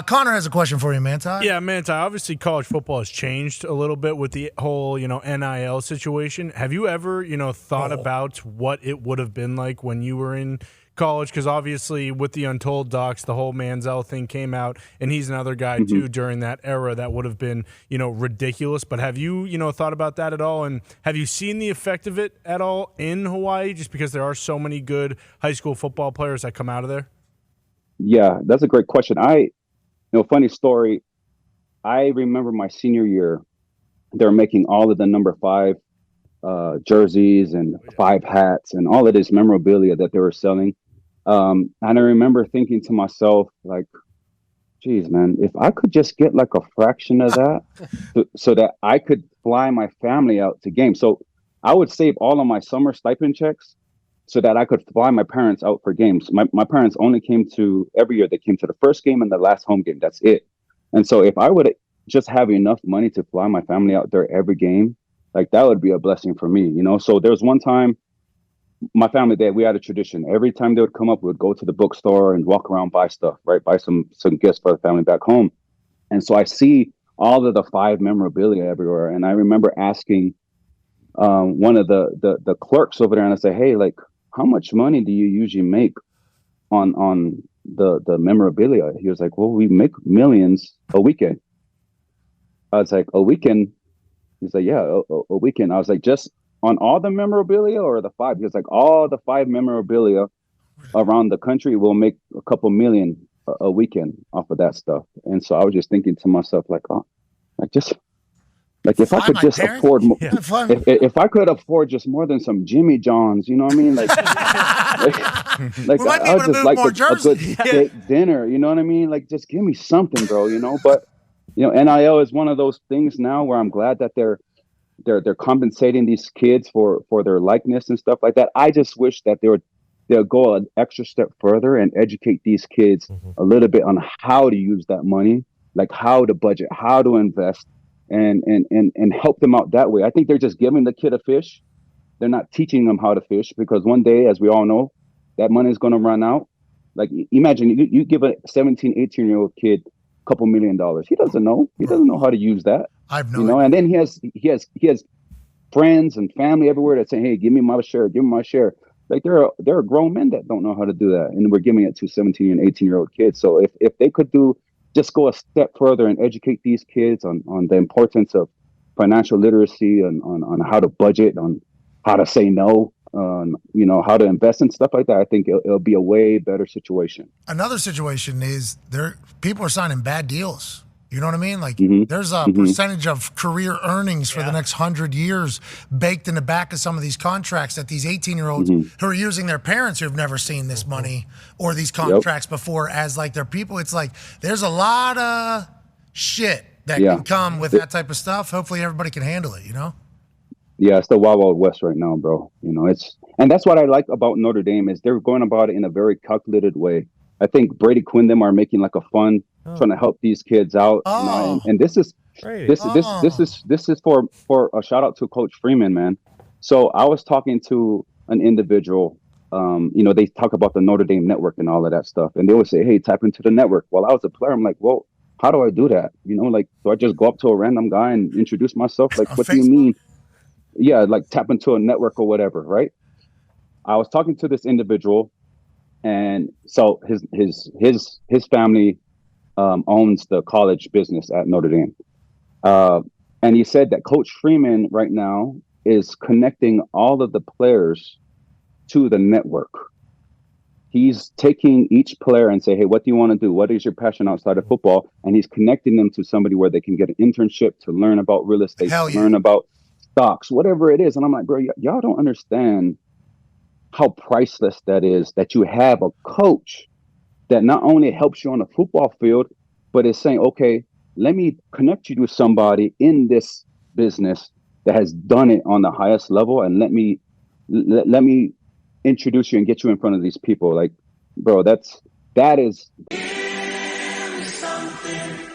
Connor has a question for you, Manti. Yeah, Manti, obviously college football has changed a little bit with the whole, NIL situation. Have you ever, thought about what it would have been like when you were in college? Because obviously with the Untold docs, the whole Manziel thing came out, and he's another guy, too, during that era that would have been, ridiculous. But have you, thought about that at all? And have you seen the effect of it at all in Hawaii, just because there are so many good high school football players that come out of there? Yeah, that's a great question. Funny story. I remember my senior year, they were making all of the number 5 jerseys and 5 hats and all of this memorabilia that they were selling. And I remember thinking to myself, like, geez, man, if I could just get like a fraction of that so that I could fly my family out to games. So I would save all of my summer stipend checks so that I could fly my parents out for games. My parents only came to, every year they came to the first game and the last home game. That's it. And so if I would just have enough money to fly my family out there every game, like that would be a blessing for me, So there was one time, my family, we had a tradition. Every time they would come up, we would go to the bookstore and walk around, buy stuff, right? Buy some gifts for the family back home. And so I see all of the 5 memorabilia everywhere. And I remember asking one of the clerks over there, and I say, hey, like, how much money do you usually make on the memorabilia? He was like, well, we make millions a weekend. I was like, a weekend? He's like, yeah, a weekend. I was like, just on all the memorabilia or the 5? He was like, all the 5 memorabilia around the country will make a couple million a weekend off of that stuff. And so I was just thinking to myself, like, oh, like just like if I could just afford more, if I could afford just more than some Jimmy Johns, you know what I mean? Like, I would just like a good steak dinner, you know what I mean? Like, just give me something, bro, But NIL is one of those things now where I'm glad that they're compensating these kids for their likeness and stuff like that. I just wish that they'll go an extra step further and educate these kids a little bit on how to use that money, like how to budget, how to invest, and help them out that way. I think they're just giving the kid a fish. They're not teaching them how to fish, because one day, as we all know, that money is going to run out. Like, imagine you give a 17, 18-year-old kid a couple $1 million. He doesn't know. He doesn't know how to use that. I've no idea. And then he has friends and family everywhere that say, hey, give me my share, give me my share. Like, there are grown men that don't know how to do that, and we're giving it to 17 and 18-year-old kids. So if they could just go a step further and educate these kids on the importance of financial literacy and on how to budget, on how to say no, how to invest and stuff like that, I think it'll be a way better situation. Another situation is people are signing bad deals. You know what I mean? Like, there's a percentage of career earnings for the next 100 years baked in the back of some of these contracts that these 18-year-olds who are using their parents who've never seen this money or these contracts before as like their people. It's like there's a lot of shit that can come with that type of stuff. Hopefully everybody can handle it, Yeah, it's the Wild Wild West right now, bro. And that's what I like about Notre Dame is they're going about it in a very calculated way. I think Brady Quinn them are making like a fun, trying to help these kids out. And this is for a shout out to Coach Freeman, man. So I was talking to an individual. They talk about the Notre Dame network and all of that stuff, and they would say, "Hey, tap into the network." Well, I was a player. I'm like, "Well, how do I do that?" Do I just go up to a random guy and introduce myself? Like, what do you mean? Yeah, like tap into a network or whatever, right? I was talking to this individual, and so his family owns the college business at Notre Dame, and he said that Coach Freeman right now is connecting all of the players to the network. He's taking each player and say, hey, what do you want to do? What is your passion outside of football? And he's connecting them to somebody where they can get an internship to learn about real estate, learn about stocks, whatever it is. And I'm like, bro, y'all don't understand how priceless that is, that you have a coach that not only helps you on the football field, but is saying, okay, let me connect you to somebody in this business that has done it on the highest level, and let me introduce you and get you in front of these people. Like, bro, that is something.